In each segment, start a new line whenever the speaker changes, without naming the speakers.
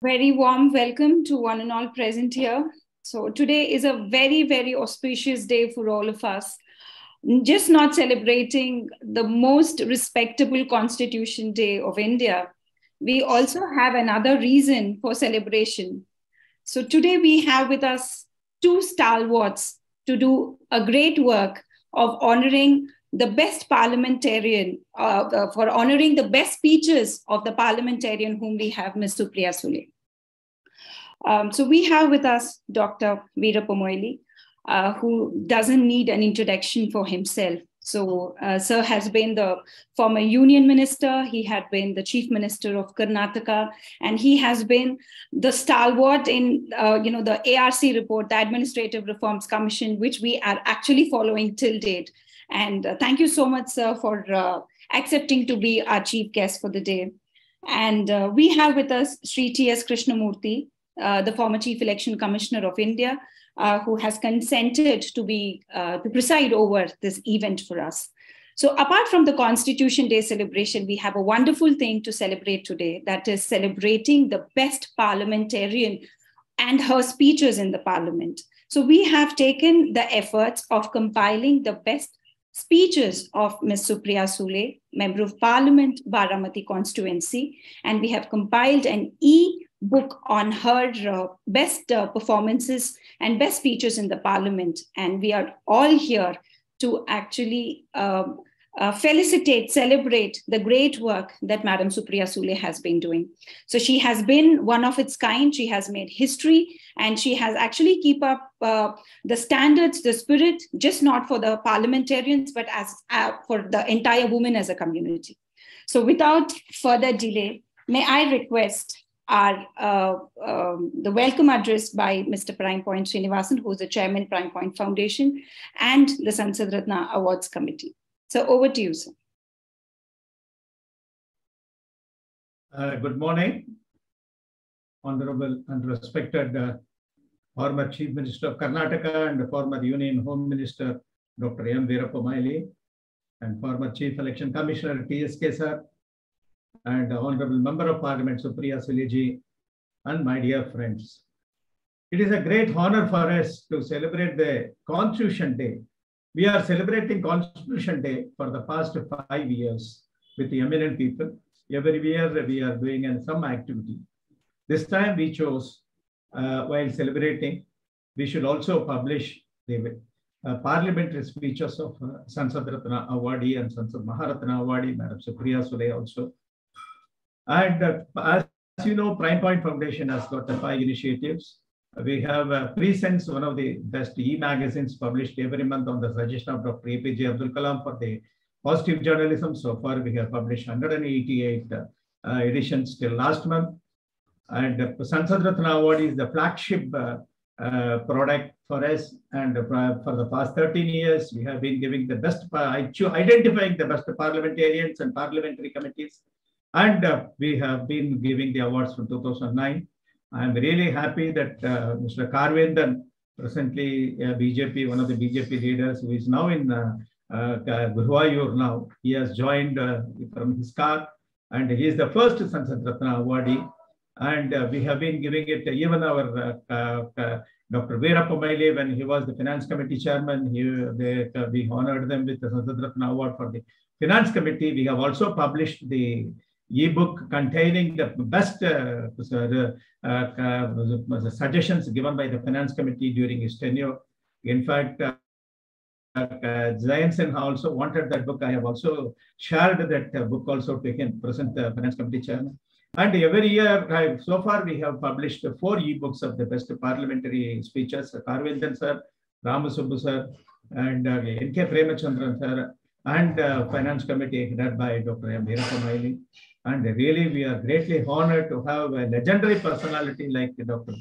Very warm welcome to one and all present here. So today is a very, very auspicious day for all of us. Just not celebrating the most respectable Constitution Day of India, we also have another reason for celebration. So today we have with us two stalwarts to do a great work of honoring the best parliamentarian, for honoring the best speeches of the parliamentarian whom we have, Ms. Supriya Sule. So we have with us Dr. Veerappa Moily, who doesn't need an introduction for himself. So Sir has been the former union minister, he had been the chief minister of Karnataka, and he has been the stalwart in the ARC report, the Administrative Reforms Commission, which we are actually following till date. And thank you so much, sir, for accepting to be our chief guest for the day. And we have with us Sri T.S. Krishnamurthy, the former Chief Election Commissioner of India, who has consented to preside over this event for us. So apart from the Constitution Day celebration, we have a wonderful thing to celebrate today, that is celebrating the best parliamentarian and her speeches in the parliament. So we have taken the efforts of compiling the best speeches of Ms. Supriya Sule, Member of Parliament, Baramati constituency, and we have compiled an e-book on her best performances and best speeches in the Parliament. And we are all here to actually felicitate, celebrate the great work that Madam Supriya Sule has been doing. So she has been one of its kind, she has made history, and she has actually keep up the standards, the spirit, just not for the parliamentarians, but as for the entire women as a community. So without further delay, may I request the welcome address by Mr. Prime Point Srinivasan, who is the chairman, Prime Point Foundation, and the Sansad Ratna Awards Committee. So over to you, sir.
Good morning, honorable and respected former Chief Minister of Karnataka and former Union Home Minister, Dr. M. Veerappa Moily, and former Chief Election Commissioner, TSK sir, and Honorable Member of Parliament, Supriya Sule ji, and my dear friends. It is a great honor for us to celebrate the Constitution Day. We are celebrating Constitution Day for the past 5 years with the eminent people. Every year we are doing some activity. This time we chose, while celebrating, we should also publish the parliamentary speeches of Sansad Ratna Awardee and Sansad Maharatna Awardee, Madam Supriya Sule also. And as you know, Prime Point Foundation has got 5 initiatives. We have Presence, one of the best e-magazines published every month on the suggestion of Dr. APJ Abdul Kalam for the positive journalism. So far, we have published 188 editions till last month. And Sansad Ratna Award is the flagship product for us. And for the past 13 years, we have been giving the best, identifying the best parliamentarians and parliamentary committees. And we have been giving the awards from 2009. I'm really happy that Mr. Karvendan, presently BJP, one of the BJP leaders, who is now in Guruvayur now, he has joined from his car, and he is the first Sansad Ratna awardee. And we have been giving it, even our Dr. Veerappa Moily, when he was the Finance Committee chairman, we honored them with the Sansad Ratna Award for the Finance Committee. We have also published the e-book containing the best suggestions given by the Finance Committee during his tenure. In fact, Zayan Sinha also wanted that book. I have also shared that book also to him, present Finance Committee chairman. And every year, so far, we have published 4 e-books of the best parliamentary speeches. Karvendan sir, Ramasubbu sir, and N.K. Premachandran sir, and Finance Committee headed by Dr. M. Veerappa Moily. And really, we are greatly honored to have a legendary personality like Dr.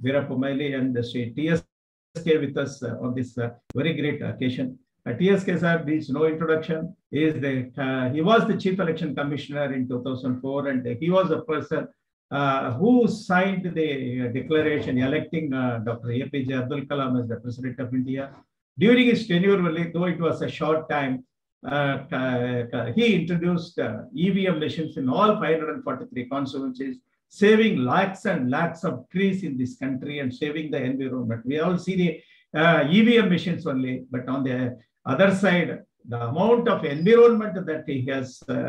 Veerappa Moily and Sri TSK with us on this very great occasion. TSK sir needs no introduction. He was the Chief Election Commissioner in 2004, and he was the person who signed the declaration electing Dr. APJ Abdul Kalam as the President of India. During his tenure, though it was a short time, he introduced EVM machines in all 543 constituencies, saving lakhs and lakhs of trees in this country and saving the environment. We all see the EVM machines only, but on the other side, the amount of environment that he has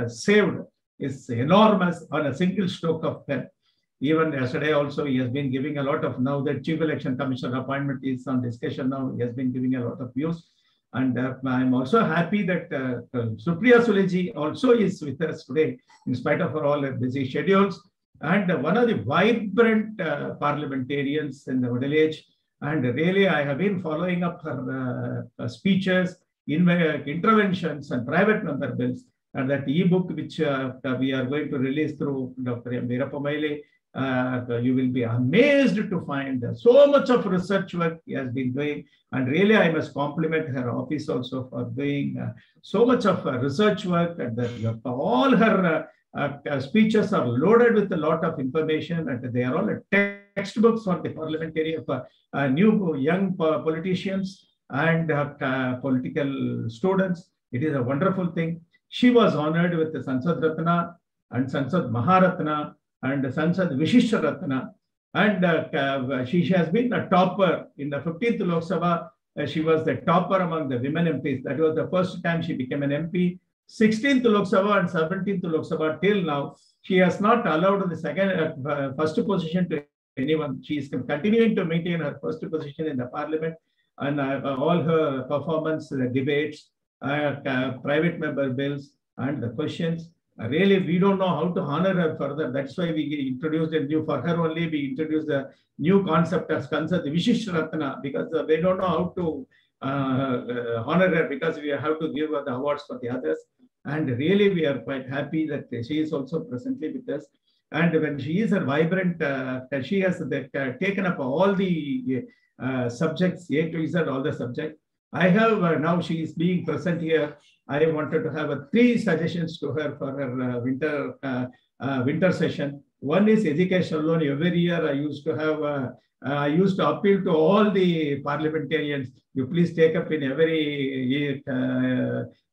saved is enormous on a single stroke of pen. Even yesterday also, he has been giving a lot of, now the Chief Election Commissioner appointment is on discussion now, he has been giving a lot of views. And I'm also happy that Supriya Sule ji also is with us today, in spite of all her busy schedules. And one of the vibrant parliamentarians in the middle age. And really, I have been following up her speeches, interventions, and private member bills. And that e-book, which we are going to release through Dr. M. Veerappa Moily, you will be amazed to find so much of research work he has been doing. And really, I must compliment her office also for doing so much of research work. And all her speeches are loaded with a lot of information, and they are all textbooks for the parliamentary new young politicians and political students. It is a wonderful thing. She was honored with the Sansad Ratna and Sansad Maharatna and Sansad Vishishta Ratna. And she has been a topper in the 15th Lok Sabha. She was the topper among the women MPs. That was the first time she became an MP. 16th Lok Sabha and 17th Lok Sabha till now, she has not allowed the first position to anyone. She is continuing to maintain her first position in the parliament, and all her performance, the debates, private member bills, and the questions. Really, we don't know how to honor her further. That's why we introduced a new, for her only, we introduced a new concept as Kansat Vishishta Ratna, because they don't know how to honor her, because we have to give her the awards for the others. And really, we are quite happy that she is also presently with us. And when she is a vibrant, she has taken up all the subjects, A to Z, all the subjects. I have now she is being present here. I wanted to have 3 suggestions to her for her winter session. One is educational loan. Every year I used to have, I used to appeal to all the parliamentarians, you please take up in every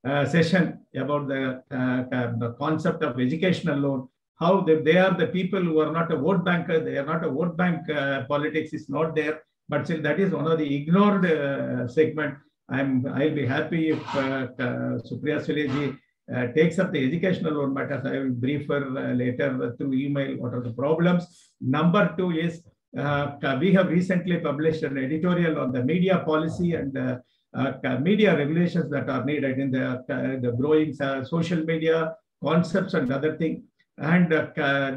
session about the concept of educational loan. How they are the people who are not a vote banker, they are not a vote bank, politics is not there, but still that is one of the ignored segment. I'll be happy if Supriya Sule ji takes up the educational loan matters. I will brief her later through email what are the problems. Number 2 is we have recently published an editorial on the media policy and media regulations that are needed in the growing social media concepts and other things. And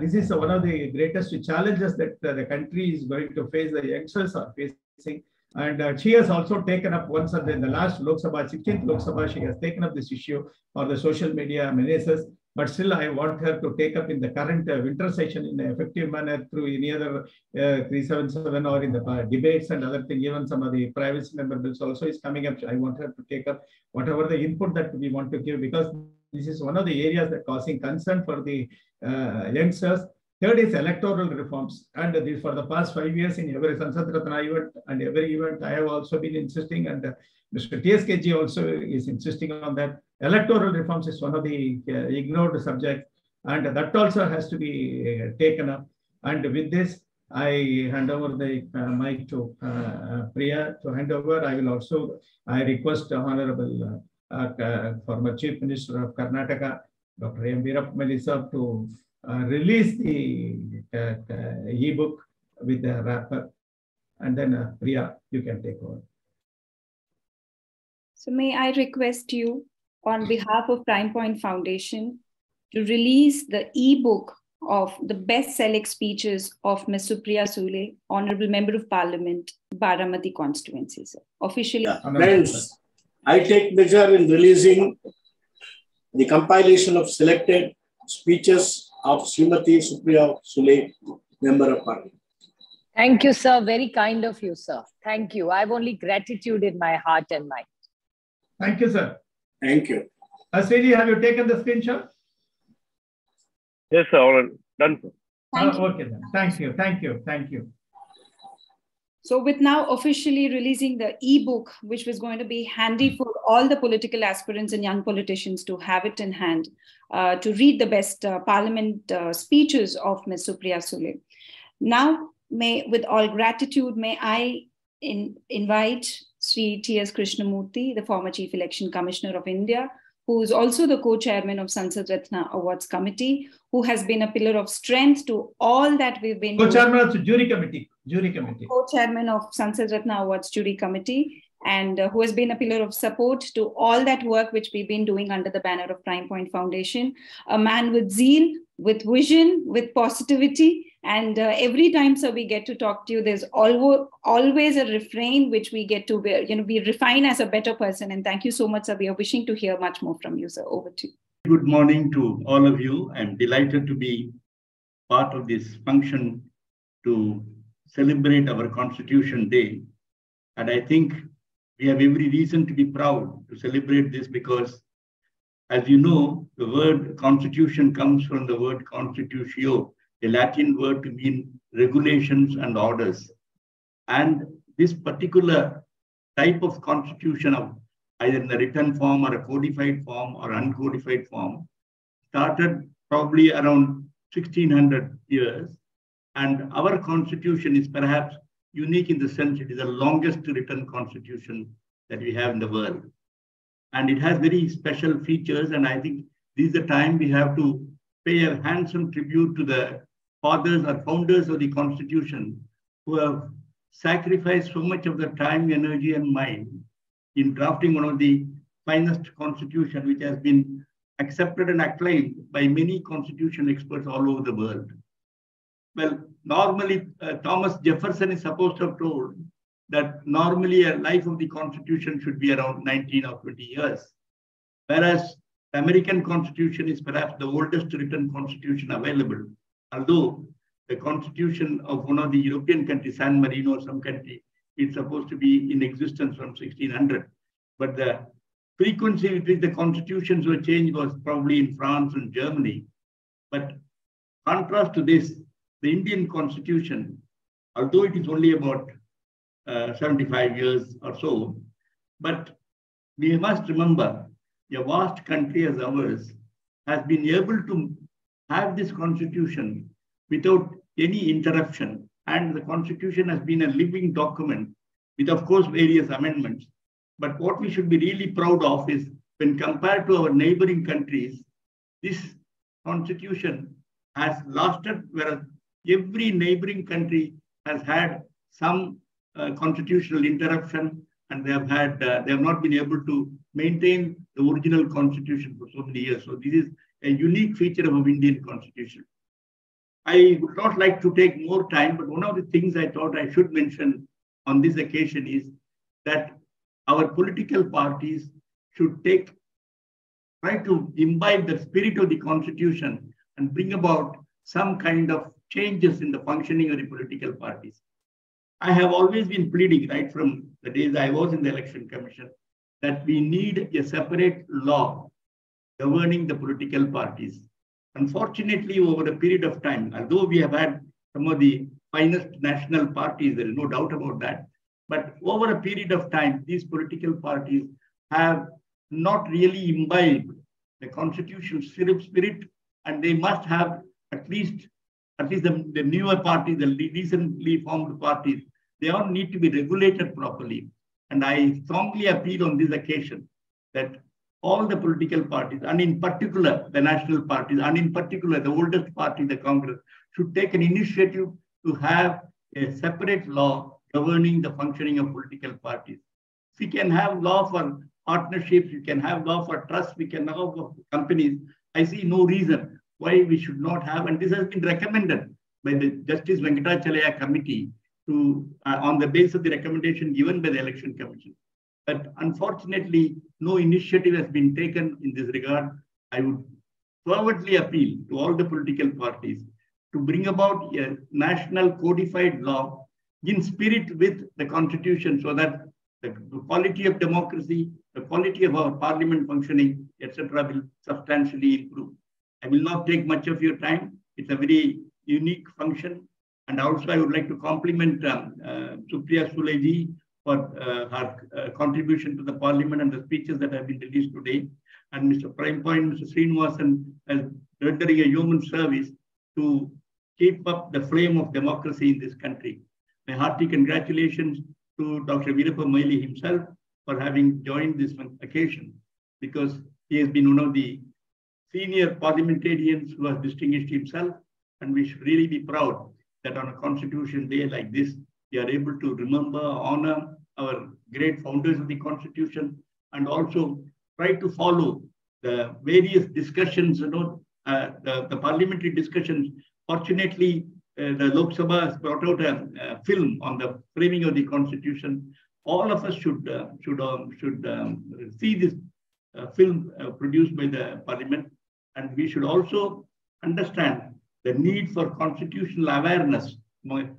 this is one of the greatest challenges that the country is going to face, the youngsters are facing. And she has also taken up once in the last Lok Sabha, 16th Lok Sabha, she has taken up this issue for the social media menaces. But still, I want her to take up in the current winter session in an effective manner through any other 377 or in the debates and other things. Even some of the privacy member bills also is coming up. I want her to take up whatever the input that we want to give, because this is one of the areas that causing concern for the youngsters. Third is electoral reforms. And this for the past 5 years in every Sansad Ratna event and every event, I have also been insisting, and Mr. TSKG also is insisting on that. Electoral reforms is one of the ignored subjects, and that also has to be taken up. And with this, I hand over the mic to Priya to hand over. I will also, I request Honorable former Chief Minister of Karnataka, Dr. M. Veerappa Moily to release the e-book with the wrapper. And then Priya, you can take over.
So may I request you on behalf of Prime Point Foundation to release the e-book of the best-selling speeches of Ms. Supriya Sule, Honorable Member of Parliament, Baramati constituency, sir. Officially.
Friends, I take measure in releasing the compilation of selected speeches of Srimati Supriya Sule, Member of Parliament.
Thank you, sir. Very kind of you, sir. Thank you. I have only gratitude in my heart and mind.
Thank you, sir.
Thank you.
Sriji, have you taken the screenshot?
Yes, sir. All done, sir.
Okay, then. Thank you. Thank you. Thank you.
So with now officially releasing the e-book, which was going to be handy for all the political aspirants and young politicians to have it in hand, to read the best parliament speeches of Ms. Supriya Sule. Now, with all gratitude, may I invite Sri T.S. Krishnamurthy, the former Chief Election Commissioner of India, who is also the co-chairman of Sansad Ratna Awards Committee, who has been a pillar of strength to all that we've been
co-chairman of the jury committee.
Co-chairman of Sansad Ratna Awards Jury Committee, and who has been a pillar of support to all that work which we've been doing under the banner of Prime Point Foundation. A man with zeal, with vision, with positivity. And every time, sir, we get to talk to you, there's always a refrain which we get to, we refine as a better person. And thank you so much, sir. We are wishing to hear much more from you, sir. Over to you.
Good morning to all of you. I'm delighted to be part of this function to celebrate our Constitution Day. And I think we have every reason to be proud to celebrate this because, as you know, the word constitution comes from the word constitutio, a Latin word to mean regulations and orders. And this particular type of constitution, of either in the written form or a codified form or uncodified form, started probably around 1600 years. And our constitution is perhaps unique in the sense it is the longest written constitution that we have in the world. And it has very special features. And I think this is the time we have to pay a handsome tribute to the fathers or founders of the Constitution who have sacrificed so much of their time, energy, and mind in drafting one of the finest constitution, which has been accepted and acclaimed by many constitution experts all over the world. Well, normally, Thomas Jefferson is supposed to have told that normally a life of the Constitution should be around 19 or 20 years, whereas the American Constitution is perhaps the oldest written constitution available, although the Constitution of one of the European countries, San Marino or some country, is supposed to be in existence from 1600. But the frequency with which the constitutions were changed was probably in France and Germany. But contrast to this, the Indian Constitution, although it is only about 75 years or so, but we must remember a vast country as ours has been able to have this constitution without any interruption. And the constitution has been a living document with, of course, various amendments. But what we should be really proud of is when compared to our neighboring countries, this constitution has lasted, whereas every neighboring country has had some constitutional interruption, and they have not been able to maintain the original constitution for so many years. So this is a unique feature of our Indian constitution. I would not like to take more time, but one of the things I thought I should mention on this occasion is that our political parties should try to imbibe the spirit of the constitution and bring about some kind of changes in the functioning of the political parties. I have always been pleading right from the days I was in the Election Commission that we need a separate law governing the political parties. Unfortunately, over a period of time, although we have had some of the finest national parties, there is no doubt about that, but over a period of time, these political parties have not really imbibed the constitutional spirit, and they must have at least the newer parties, the recently formed parties, they all need to be regulated properly. And I strongly appeal on this occasion that all the political parties, and in particular the national parties, and in particular the oldest party, the Congress, should take an initiative to have a separate law governing the functioning of political parties. We can have law for partnerships, we can have law for trusts, we can have law for companies. I see no reason why we should not have, and this has been recommended by the Justice Venkatachalaya Committee on the basis of the recommendation given by the Election Commission. But unfortunately, no initiative has been taken in this regard. I would fervently appeal to all the political parties to bring about a national codified law in spirit with the Constitution so that the quality of democracy, the quality of our parliament functioning, etc., will substantially improve. I will not take much of your time. It's a very unique function. And also, I would like to compliment Supriya Sule ji for her contribution to the Parliament and the speeches that have been released today. And Mr. Prime Point, Mr. Srinivasan, as rendering a human service to keep up the flame of democracy in this country. My hearty congratulations to Dr. Veerappa Moily himself for having joined this occasion, because he has been one of the senior parliamentarians who has distinguished himself, and we should really be proud that on a Constitution Day like this, we are able to remember, honor our great founders of the Constitution, and also try to follow the various discussions, the parliamentary discussions. Fortunately, the Lok Sabha has brought out a film on the framing of the Constitution. All of us should see this film produced by the Parliament, and we should also understand the need for constitutional awareness.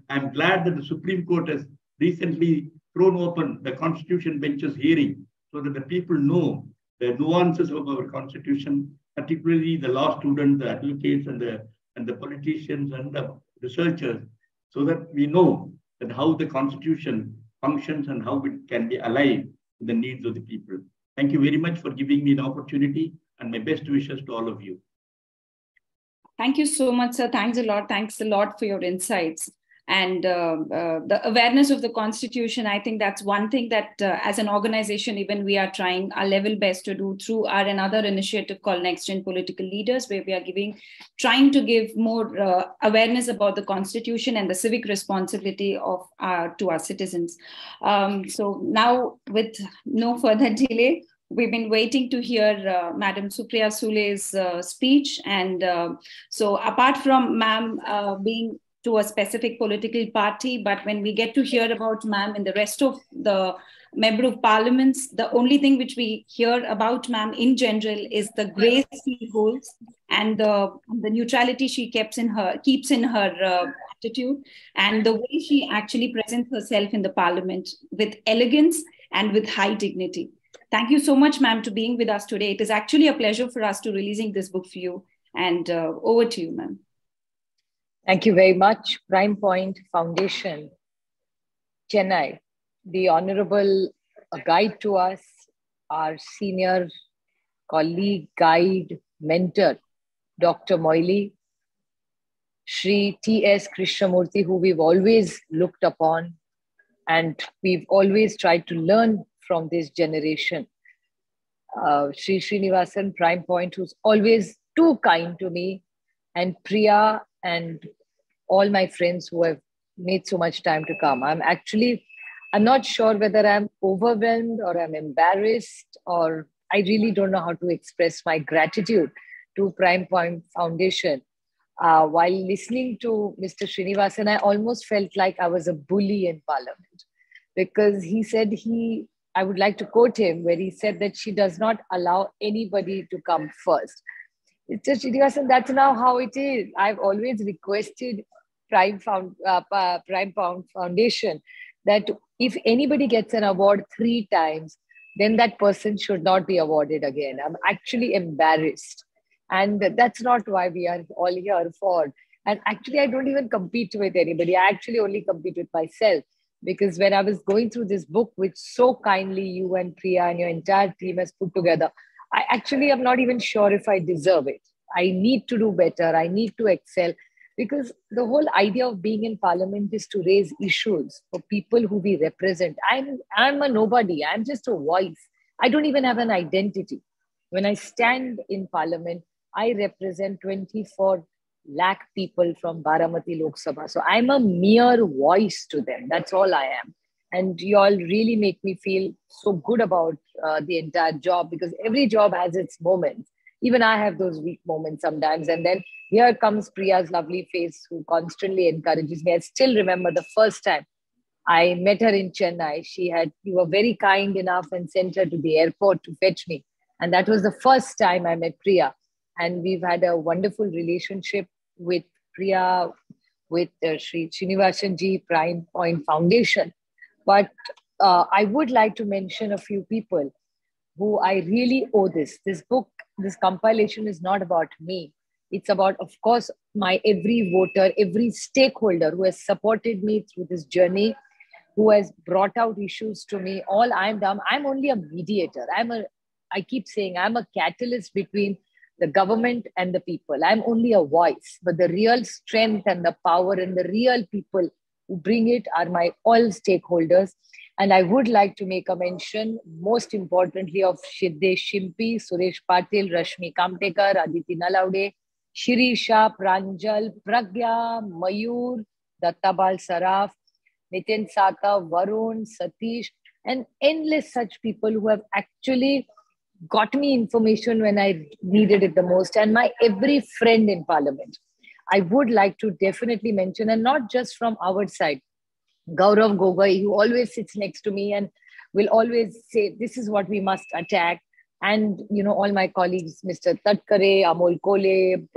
I'm glad that the Supreme Court has recently thrown open the Constitution bench's hearing so that the people know the nuances of our Constitution, particularly the law students, the advocates, and the politicians and the researchers, so that we know that how the Constitution functions and how it can be aligned with the needs of the people. Thank you very much for giving me an opportunity, and my best wishes to all of you.
Thank you so much, sir. Thanks a lot. Thanks a lot for your insights. And the awareness of the Constitution, I think that's one thing that as an organization, even we are trying our level best to do through our another initiative called Next Gen Political Leaders, where we are trying to give more awareness about the Constitution and the civic responsibility to our citizens. So now, with no further delay, we've been waiting to hear Madam Supriya Sule's speech. And so apart from ma'am being to a specific political party, but when we get to hear about ma'am and the rest of the member of parliaments, the only thing which we hear about ma'am in general is the grace she holds and the neutrality she keeps in her attitude, and the way she actually presents herself in the parliament with elegance and with high dignity. Thank you so much, ma'am, to being with us today. It is actually a pleasure for us to releasing this book for you. And over to you, ma'am.
Thank you very much. Prime Point Foundation, Chennai. The Honorable guide to us, our senior colleague, guide, mentor, Dr. Moily, Shri T.S. Krishnamurthy, who we've always looked upon, and we've always tried to learn from this generation. Shri Srinivasan, Prime Point, who's always too kind to me, and Priya, and all my friends who have made so much time to come. I'm not sure whether I'm overwhelmed or I'm embarrassed, or I really don't know how to express my gratitude to Prime Point Foundation. While listening to Mr. Srinivasan, I almost felt like I was a bully in Parliament, because he said I would like to quote him, where he said that she does not allow anybody to come first. It's just, Srinivasan, that's now how it is. I've always requested Prime Point Foundation that if anybody gets an award 3 times, then that person should not be awarded again. I'm actually embarrassed. And that's not why we are all here for. And actually, I don't even compete with anybody. I actually only compete with myself. Because when I was going through this book, which so kindly you and Priya and your entire team has put together, I actually am not even sure if I deserve it. I need to do better. I need to excel, because the whole idea of being in Parliament is to raise issues for people who we represent. I'm a nobody. I'm just a voice. I don't even have an identity. When I stand in Parliament, I represent 24 lakh people from Baramati Lok Sabha. So I'm a mere voice to them. That's all I am. And you all really make me feel so good about the entire job, because every job has its moments. Even I have those weak moments sometimes. And then here comes Priya's lovely face, who constantly encourages me. I still remember the first time I met her in Chennai. You were very kind enough and sent her to the airport to fetch me. And that was the first time I met Priya. And we've had a wonderful relationship with Priya, with Shri Srinivasan ji, Prime Point Foundation. But I would like to mention a few people who I really owe this. This book, this compilation is not about me. It's about, of course, my every voter, every stakeholder who has supported me through this journey, who has brought out issues to me. All I'm done, I'm only a mediator. I keep saying I'm a catalyst between the government and the people. I'm only a voice, but the real strength and the power and the real people who bring it are my all stakeholders. And I would like to make a mention, most importantly, of Shiddesh Shimpi, Suresh Patil, Rashmi Kamtekar, Aditi Nalaude, Shirisha, Pranjal, Pragya, Mayur, Dattabal Saraf, Nitin Sata, Varun, Satish, and endless such people who have actually got me information when I needed it the most, and my every friend in Parliament. I would like to definitely mention, and not just from our side, Gaurav Gogoi, who always sits next to me and will always say, this is what we must attack. And, all my colleagues, Mr. Tatkare, Amol Kole,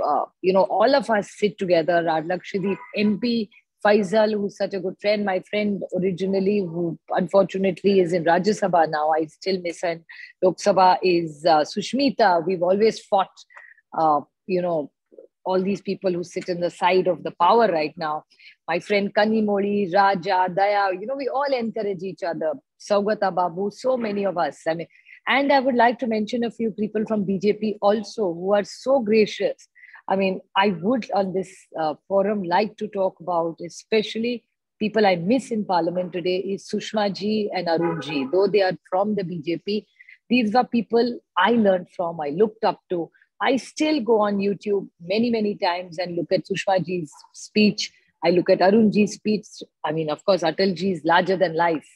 all of us sit together, our Lakshadweep MP, Faisal, who's such a good friend, my friend originally, who unfortunately is in Rajya Sabha now. I still miss her. Lok Sabha is Sushmita. We've always fought, all these people who sit in the side of the power right now. My friend Kanimoli, Raja, Daya, we all encourage each other. Saugata Babu, so many of us. And I would like to mention a few people from BJP also who are so gracious. I would on this forum like to talk about, especially people I miss in Parliament today, is Sushma ji and Arun ji. Though they are from the BJP, these are people I learned from, I looked up to. I still go on YouTube many, many times and look at Sushma ji's speech. I look at Arun ji's speech. Of course, Atal ji is larger than life.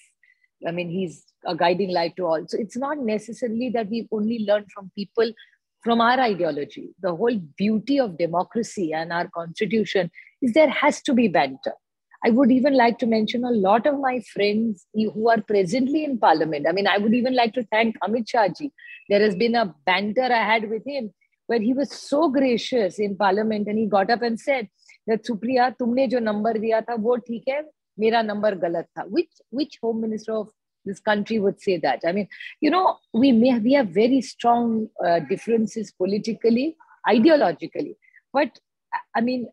He's a guiding light to all. So it's not necessarily that we've only learned from people from our ideology. The whole beauty of democracy and our constitution is there has to be banter. I would even like to mention a lot of my friends who are presently in Parliament. I would even like to thank Amit Shah ji. There has been a banter I had with him where he was so gracious in Parliament, and he got up and said that, Supriya, tumne jo number diya tha, wo theek hai, mera number galat tha. Which Home Minister of this country would say that? We have very strong differences politically, ideologically. But I didn't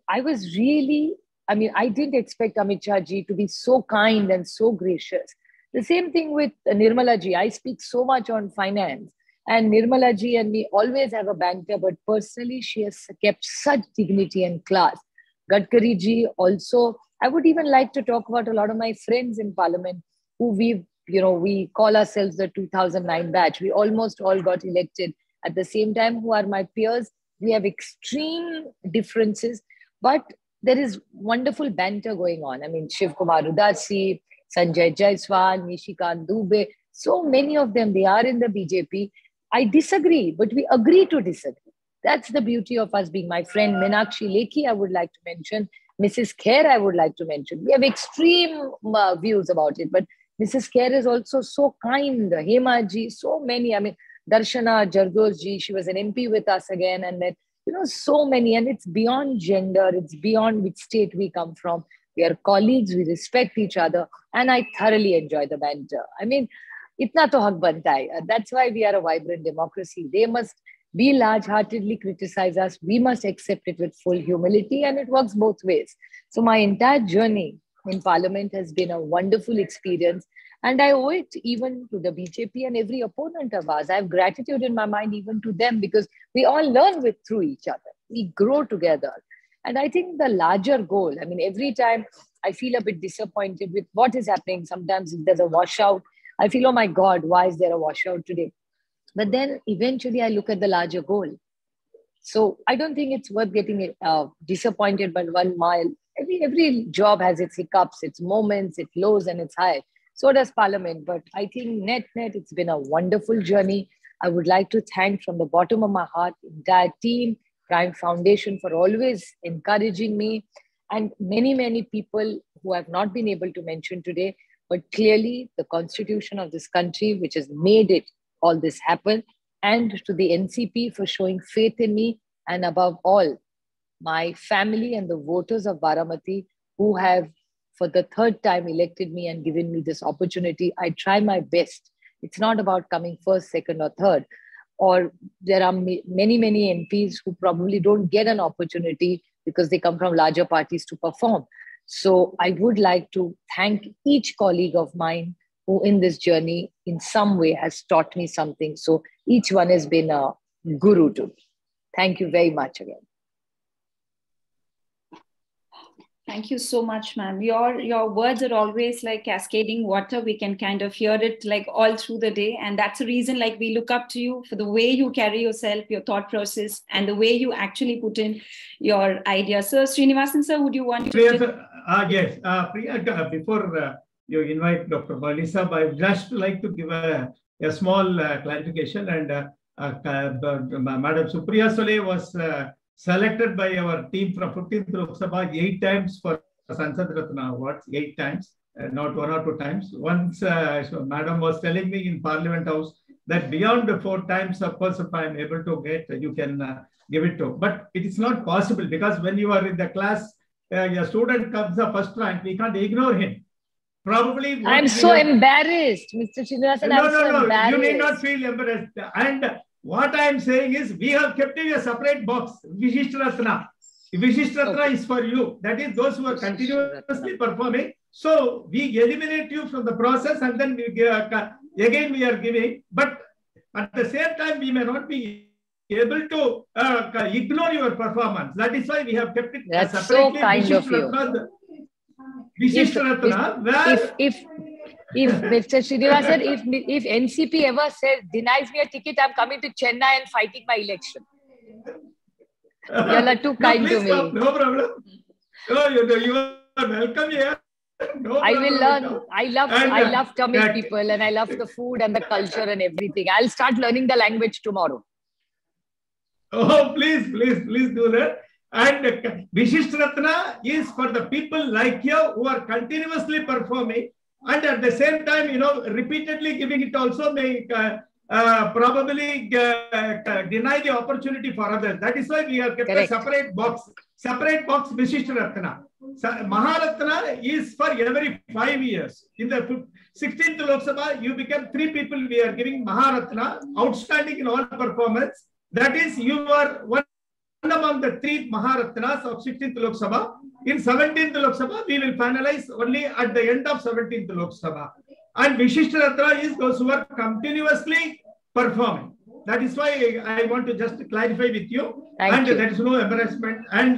expect Amit Shah ji to be so kind and so gracious. The same thing with Nirmala ji. I speak so much on finance. And Nirmala ji and me always have a banter, but personally, she has kept such dignity and class. Gadkari ji also. I would even like to talk about a lot of my friends in Parliament who we call ourselves the 2009 batch. We almost all got elected at the same time, who are my peers. We have extreme differences, but there is wonderful banter going on. Shiv Kumar Udasi, Sanjay Jaiswal, Nishikant Dubey, so many of them, they are in the BJP. I disagree, but we agree to disagree. That's the beauty of us being. My friend Meenakshi Lekhi, I would like to mention. Mrs. Kher, I would like to mention. We have extreme views about it, but Mrs. Kher is also so kind. Hema ji, so many. Darshana Jardoj ji, she was an MP with us again. And then, so many. And it's beyond gender. It's beyond which state we come from. We are colleagues. We respect each other. And I thoroughly enjoy the banter. Itna to haq banta hai. That's why we are a vibrant democracy. They must be large-heartedly criticize us. We must accept it with full humility, and it works both ways. So my entire journey in Parliament has been a wonderful experience, and I owe it even to the BJP and every opponent of ours. I have gratitude in my mind even to them, because we all learn through each other. We grow together. And I think the larger goal, every time I feel a bit disappointed with what is happening. Sometimes if there's a washout, I feel, oh my God, why is there a washout today? But then eventually I look at the larger goal. So I don't think it's worth getting disappointed by 1 mile. Every job has its hiccups, its moments, its lows and its highs. So does Parliament. But I think net, it's been a wonderful journey. I would like to thank from the bottom of my heart, the entire team, Prime Foundation, for always encouraging me, and many, many people who have not been able to mention today, but clearly the constitution of this country, which has made it all this happen, and to the NCP for showing faith in me, and above all, my family and the voters of Baramati who have for the 3rd time elected me and given me this opportunity. I try my best. It's not about coming 1st, 2nd or 3rd. or there are many, many MPs who probably don't get an opportunity because they come from larger parties to perform. So I would like to thank each colleague of mine who in this journey in some way has taught me something. So each one has been a guru to me. Thank you very much again.
Thank you so much, ma'am. Your words are always like cascading water. We can kind of hear it like all through the day. And that's the reason like we look up to you for the way you carry yourself, your thought process, and the way you actually put in your ideas. So Srinivasan sir, would you want to?
Yes, Priya, before you invite Dr. Melissa, I would just like to give a small clarification. And Madam Supriya Sule was selected by our team from 15th Lok Sabha 8 times for Sansad Ratna Awards, 8 times, not 1 or 2 times. Once, so Madam was telling me in Parliament House that beyond the 4 times, of course, if I am able to get, you can give it to. But it is not possible because when you are in the class, your student comes the first rank, we can't ignore him. Probably.
I'm so embarrassed, Mr. Srinivasan.
No, you need not feel embarrassed. And what I am saying is, we have kept in a separate box, Vishisht Ratna. Vishisht Ratna is for you. That is those who are continuously performing. So we eliminate you from the process and then we again we are giving. But at the same time, we may not be able to ignore your performance. That is why we have kept it
That's
separately.
So kind of you.
Vishisht Ratna,
if Mr. Srinivasan, if NCP ever says, denies me a ticket, I'm coming to Chennai and fighting my election. You are too kind to me.
No problem. No, you are welcome here. No
I will learn.
No.
I love Tamil people and I love the food and the culture and everything. I'll start learning the language tomorrow.
Oh, please do that. And Vishisht Ratna is for the people like you who are continuously performing. And at the same time, repeatedly giving it also may probably deny the opportunity for others. That is why we have kept a separate box, Vishisht Ratna. Maharatna is for every 5 years. In the 16th Lok Sabha, you become 3 people we are giving Maharatna, outstanding in all performance. That is, you are one among the 3 Maharatnas of 16th Lok Sabha. In 17th Lok Sabha, we will finalize only at the end of 17th Lok Sabha. And Vishisht Ratna is those who are continuously performing. That is why I want to just clarify with you.
Thank you.
There is no embarrassment. And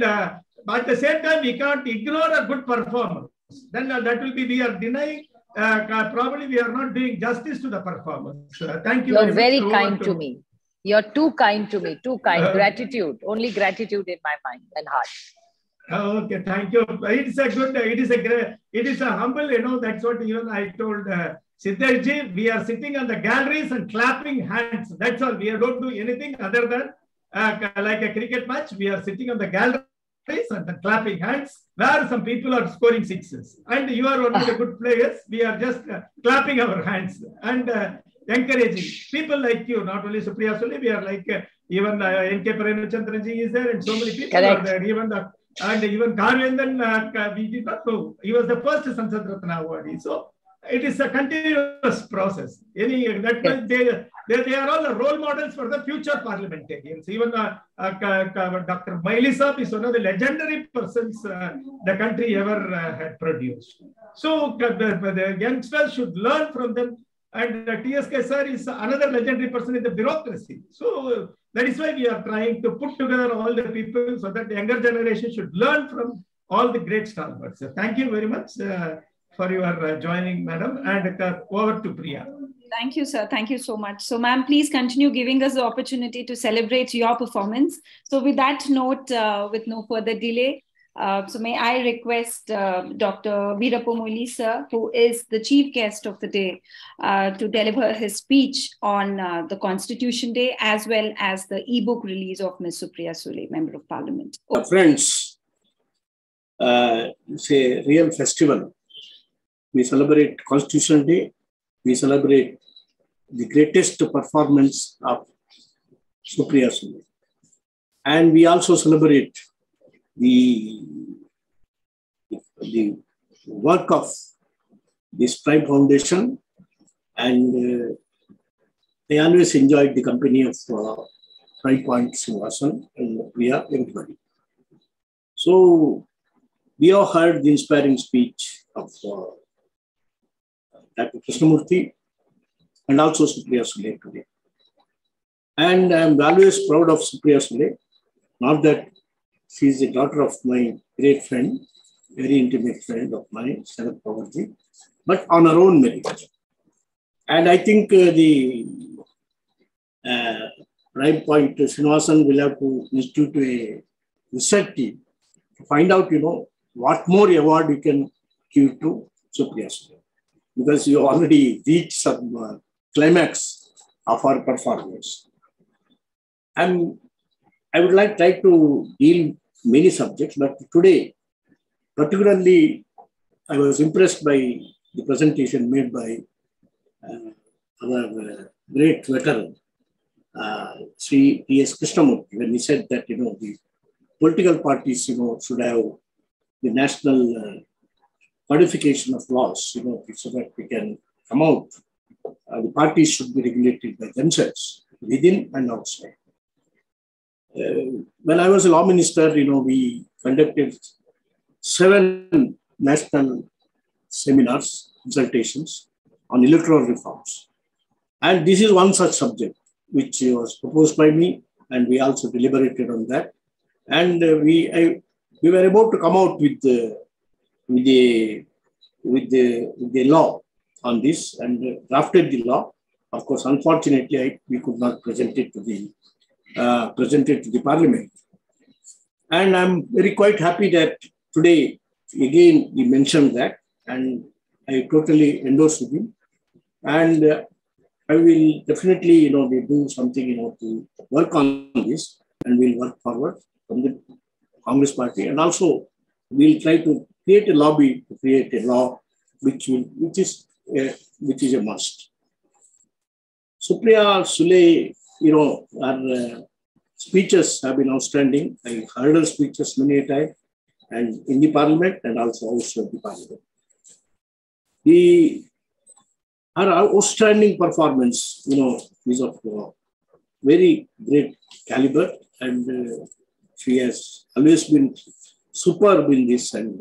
but at the same time, we cannot ignore a good performance. Then that will be, we are denying, probably we are not doing justice to the performance. Thank you.
You're very kind to me. You're too kind to me, too kind. Gratitude, only gratitude in my mind and heart.
Okay, thank you. It is a humble, that's what even I told Siddharji. We are sitting on the galleries and clapping hands. That's all. We don't do anything other than like a cricket match. We are sitting on the galleries and the clapping hands where some people are scoring sixes. And you are one of the good players. We are just clapping our hands and encouraging people like you, not only Supriya Sule, we are like even N.K. Premchandranji is there and so many people are there. Even Karvendan, we did not know. He was the first Sansad Ratna awardee. So it is a continuous process. They are all role models for the future parliamentarians. Even Dr. Melissa is one of the legendary persons the country ever had produced. So the youngsters should learn from them. And TSK sir is another legendary person in the bureaucracy. So that is why we are trying to put together all the people so that the younger generation should learn from all the great stalwarts. So thank you very much for your joining, madam. And over to Priya.
Thank you, sir. Thank you so much. So, ma'am, please continue giving us the opportunity to celebrate your performance. So with that note, with no further delay, so may I request Dr. Veerappa Moily sir, who is the chief guest of the day, to deliver his speech on the Constitution Day as well as the e-book release of Ms. Supriya Sule, Member of Parliament.
Friends, it's a real festival. We celebrate Constitution Day. We celebrate the greatest performance of Supriya Sule. And we also celebrate the work of this Prime Foundation and I always enjoyed the company of Prime Point Srinivasan and Priya, everybody. So we have heard the inspiring speech of Dr. Krishnamurthy and also Supriya Sule today. And I'm always proud of Supriya Sule, not that she is the daughter of my great friend, very intimate friend of mine, Sarath Pawarji, but on her own merit. And I think the Prime Point Srinivasan will have to institute a research team to find out, what more award we can give to Supriya Sule, because you already reached some climax of our performance. And I would like to try to deal many subjects, but today, particularly, I was impressed by the presentation made by our great veteran, Sri T.S. Krishnamurthy, when he said that, the political parties, should have the national codification of laws, so that we can come out. The parties should be regulated by themselves, within and outside. When I was a law minister, we conducted 7 national seminars, consultations on electoral reforms. And this is one such subject which was proposed by me, and we also deliberated on that. And we were about to come out with the law on this and drafted the law. Of course, unfortunately, we could not present it to the Parliament. And I'm quite happy that today, again, he mentioned that, and I totally endorse with him. And I will definitely, do something, to work on this, and we'll work forward from the Congress Party. And also, we'll try to create a lobby to create a law which is a must. Supriya Sule, our speeches have been outstanding. I heard her speeches many a time, and in the Parliament and also outside the Parliament. Her outstanding performance, is of very great caliber, and she has always been superb in this, and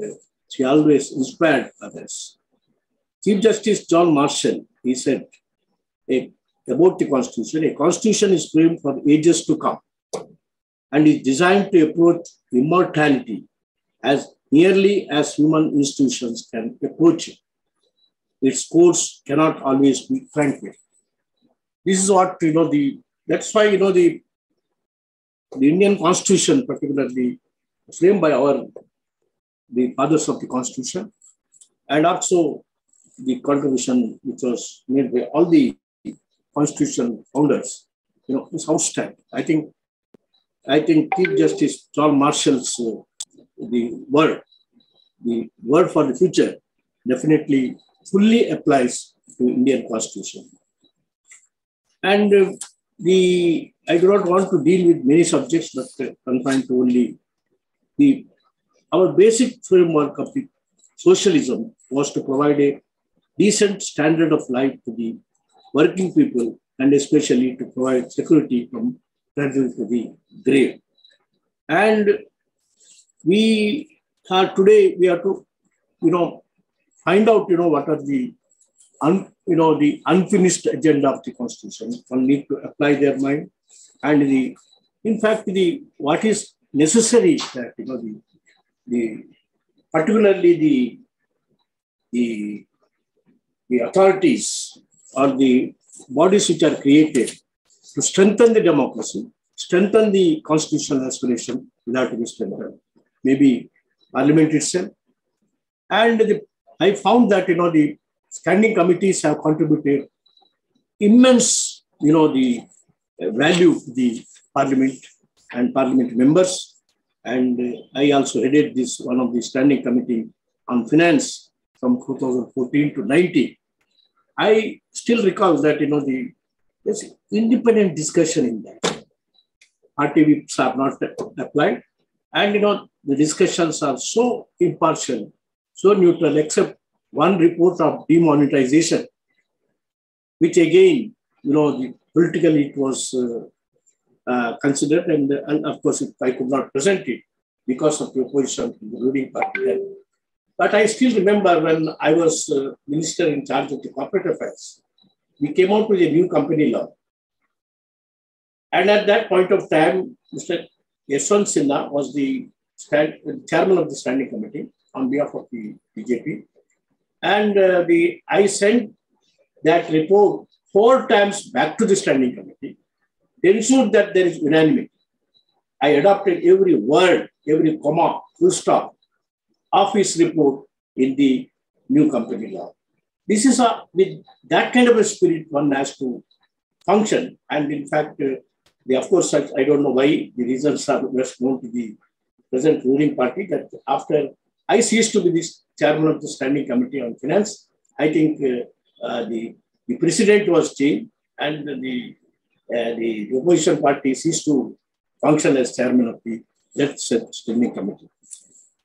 she always inspired others. Chief Justice John Marshall, he said about the Constitution, a Constitution is framed for ages to come and is designed to approach immortality as nearly as human institutions can approach it. Its course cannot always be tranquil. This is what, that's why, the Indian Constitution, particularly framed by the fathers of the Constitution, and also the contribution which was made by all the Constitution founders, is outstanding. I think Chief Justice John Marshall's the word for the future definitely fully applies to Indian Constitution. And I do not want to deal with many subjects, but confined to only our basic framework of the socialism was to provide a decent standard of life to the working people, and especially to provide security from cradle to the grave. And today we have to, find out, what are the unfinished agenda of the Constitution. One need to apply their mind, and what is necessary that particularly the authorities or the bodies which are created to strengthen the democracy, strengthen the constitutional aspiration, will have to be strengthened. Maybe Parliament itself. And I found that, the standing committees have contributed immense, the value to the Parliament and Parliament members. And I also headed one of the standing committee on finance from 2014 to 19. I still recall that, there's independent discussion in that. Party whips are not applied. And, the discussions are so impartial, so neutral, except one report of demonetization, which again, politically it was considered, and of course I could not present it because of the opposition to the ruling party. But I still remember when I was minister in charge of the corporate affairs, we came out with a new company law. And at that point of time, Mr. Yashwant Sinha was the chairman of the standing committee on behalf of the BJP. And I sent that report 4 times back to the standing committee, ensured that there is unanimity. I adopted every word, every comma, full stop of his report in the new company law. This is with that kind of a spirit one has to function. And in fact, of course, I don't know why the reasons are best known to the present ruling party, that after I ceased to be the chairman of the Standing Committee on Finance, I think the president was changed and the opposition party ceased to function as chairman of the Standing Committee.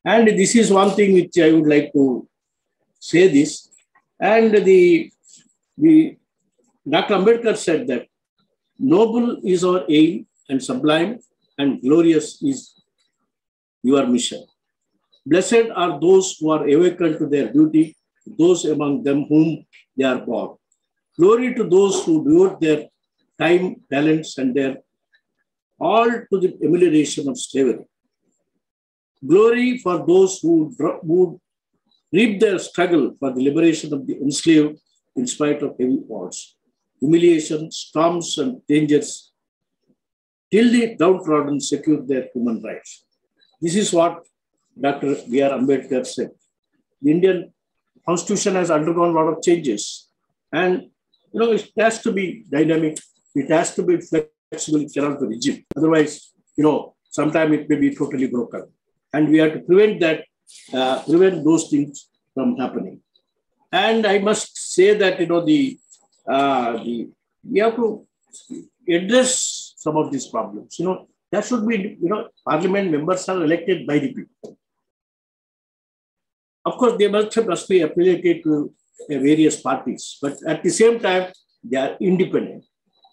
And this is one thing which I would like to say this. And the Dr. Ambedkar said that noble is our aim and sublime and glorious is your mission. Blessed are those who are awakened to their duty, those among them whom they are born. Glory to those who devote their time, talents, and their all to the amelioration of slavery. Glory for those who reap their struggle for the liberation of the enslaved in spite of heavy odds, humiliation, storms, and dangers, till the downtrodden secure their human rights. This is what Dr. B.R. Ambedkar said. The Indian Constitution has undergone a lot of changes, and it has to be dynamic. It has to be flexible. It cannot be rigid. Otherwise, sometime it may be totally broken, and we have to prevent that. Prevent those things from happening. And I must say that we have to address some of these problems. That should be, parliament members are elected by the people. Of course, they must be affiliated to various parties, but at the same time, they are independent.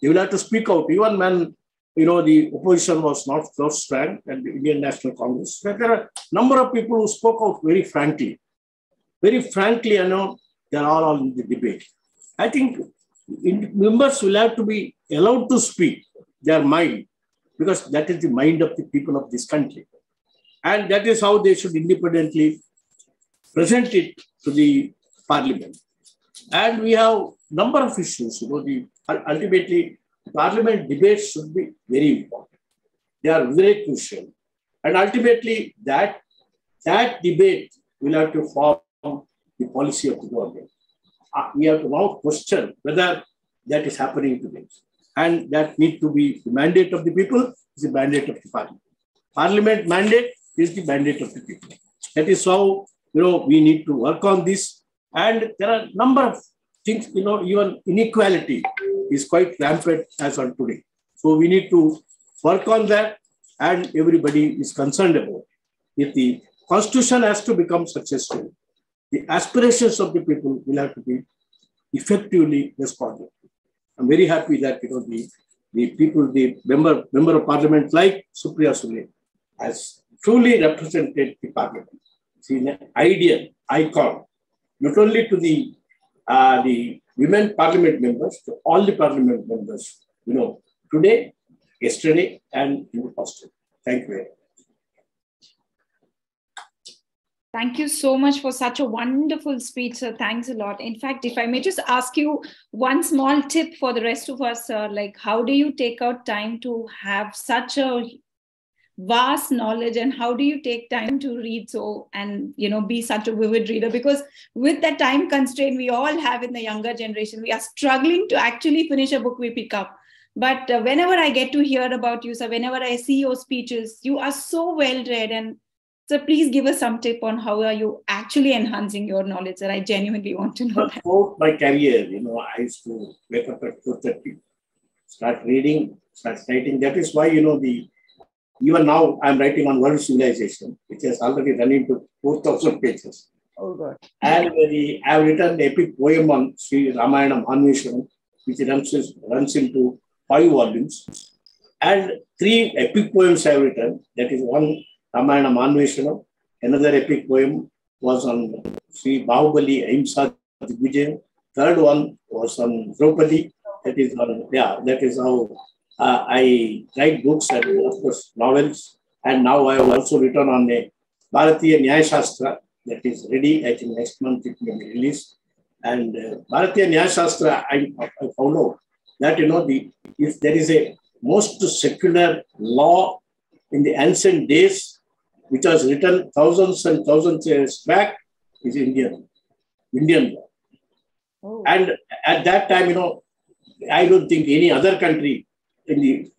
They will have to speak out. Even when the opposition was not so strong at the Indian National Congress, there are a number of people who spoke out very frankly. Very frankly, they are all in the debate. I think members will have to be allowed to speak their mind, because that is the mind of the people of this country. And that is how they should independently present it to the parliament. And we have a number of issues. Ultimately, parliament debates should be very important. They are very crucial. And ultimately, that debate will have to form the policy of the government. We have to now question whether that is happening today. And that needs to be the mandate of the people, is the mandate of the parliament. Parliament mandate is the mandate of the people. That is how we need to work on this. And there are a number of things, even inequality is quite rampant as on today. So we need to work on that, and everybody is concerned about it. If the constitution has to become successful, the aspirations of the people will have to be effectively responded. I'm very happy that the people, the member of parliament like Supriya Sule has truly represented the parliament. She's an ideal icon, not only to the women parliament members, to all the parliament members, today, yesterday, and in the past. Thank you very much.
Thank you so much for such a wonderful speech, sir. Thanks a lot. In fact, if I may just ask you one small tip for the rest of us, sir, like how do you take out time to have such a vast knowledge, and how do you take time to read and be such a vivid reader? Because with the time constraint we all have in the younger generation, we are struggling to actually finish a book we pick up. But whenever I get to hear about you, sir, whenever I see your speeches, you are so well read. And so please give us some tip on how are you actually enhancing your knowledge, sir. I genuinely want to know that.
Throughout my career, I used to wake up at 4:30, start reading, start writing. That is why, even now I'm writing on world civilization, which has already run into 4,000 pages.
Oh God.
And I have written an epic poem on Sri Ramayana Manveshwaram, which runs into 5 volumes. And 3 epic poems I have written. That is one Ramayana Manveshanam. Another epic poem was on Sri Bahubali Ahimsa Digvijayam. Third one was on Draupadi. That is on, that is how I write books and of course novels. And now I have also written on a Bharatiya Nyaya Shastra that is ready. I think next month it will be released. And Bharatiya Nyaya Shastra, I found out that, if there is a most secular law in the ancient days, which was written thousands and thousands of years back, is Indian law. Oh. And at that time, I don't think any other country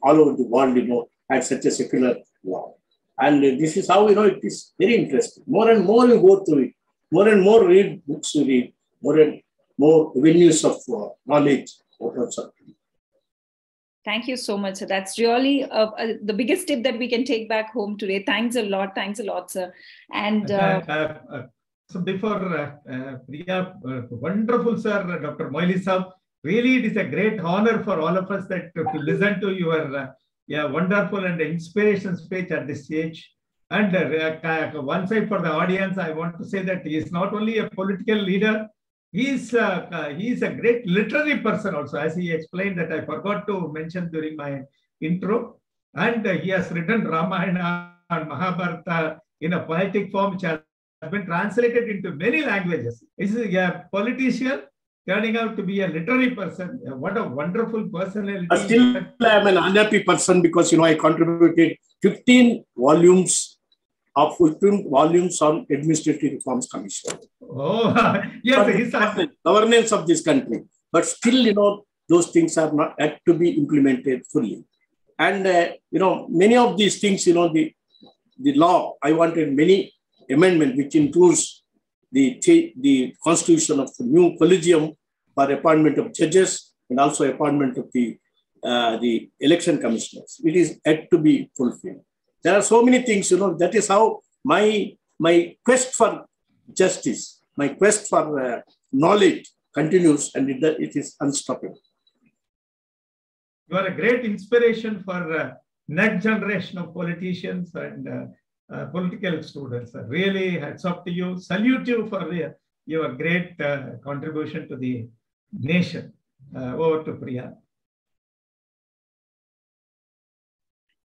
all over the world, had such a secular law. And this is how, it is very interesting. More and more you go through it, more and more read books you read, more and more avenues of knowledge opens up.
Thank you so much, sir. That's really the biggest tip that we can take back home today. Thanks a lot, sir. And
so before Priya, wonderful, sir, Dr. Moily Saab. Really, it is a great honor for all of us that to listen to your wonderful and inspiration speech at this stage. And one side for the audience, I want to say that he is not only a political leader, he is a great literary person also, as he explained that I forgot to mention during my intro. And he has written Ramayana and Mahabharata in a poetic form, which has been translated into many languages. He is a politician turning out to be a literary person. What a wonderful personality.
Still, I am an unhappy person because, I contributed 15 volumes on Administrative Reforms Commission.
Oh, yes.
Governance of this country. But still, those things are not yet to be implemented fully. And, many of these things, the law, I wanted many amendments, which includes the constitution of the new collegium for appointment of judges and also appointment of the election commissioners. It is yet to be fulfilled. There are so many things, that is how my quest for justice, my quest for knowledge continues, and it is unstoppable.
You are a great inspiration for next generation of politicians and political students. Really, hats off to you. Salute you for your great contribution to the nation. Over to Priya.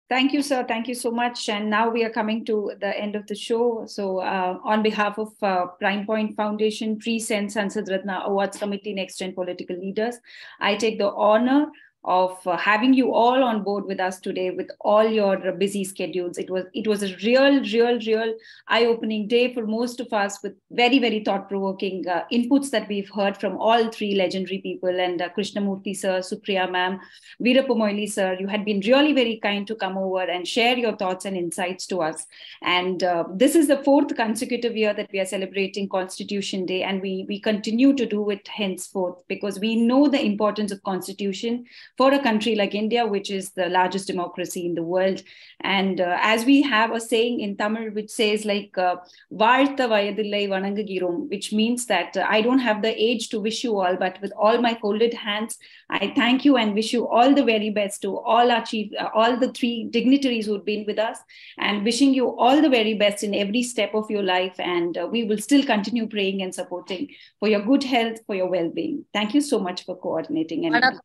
Thank you, sir. Thank you so much. And now we are coming to the end of the show. So on behalf of Prime Point Foundation, Pre-Sen Sansad Ratna Awards Committee, Next Gen Political Leaders, I take the honor of having you all on board with us today with all your busy schedules. It was a real eye-opening day for most of us, with very, very thought-provoking inputs that we've heard from all 3 legendary people, and Krishnamurthy sir, Supriya ma'am, Veerappa Moily sir. You had been really very kind to come over and share your thoughts and insights to us. And this is the 4th consecutive year that we are celebrating Constitution Day, and we continue to do it henceforth, because we know the importance of Constitution for a country like India, which is the largest democracy in the world. And as we have a saying in Tamil, which says like, Vartha vayadillai vanangagirom, which means that I don't have the age to wish you all, but with all my folded hands, I thank you and wish you all the very best to all all the 3 dignitaries who've been with us, and wishing you all the very best in every step of your life. And we will still continue praying and supporting for your good health, for your well-being. Thank you so much for coordinating. And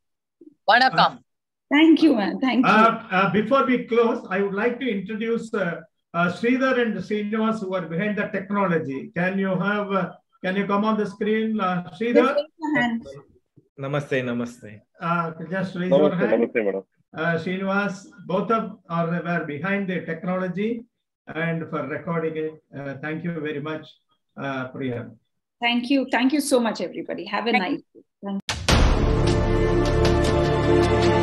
Vanakkam.
Thank you, man. Thank you.
Before we close, I would like to introduce Sridhar and Srinivas, who are behind the technology. Can you come on the screen, Sridhar?
Namaste.
Just raise your hand.
Namaste, madam.
Srinivas, both were behind the technology and for recording it. Thank you very much, Priya.
Thank you. Thank you so much, everybody. Have a nice day. Thank you.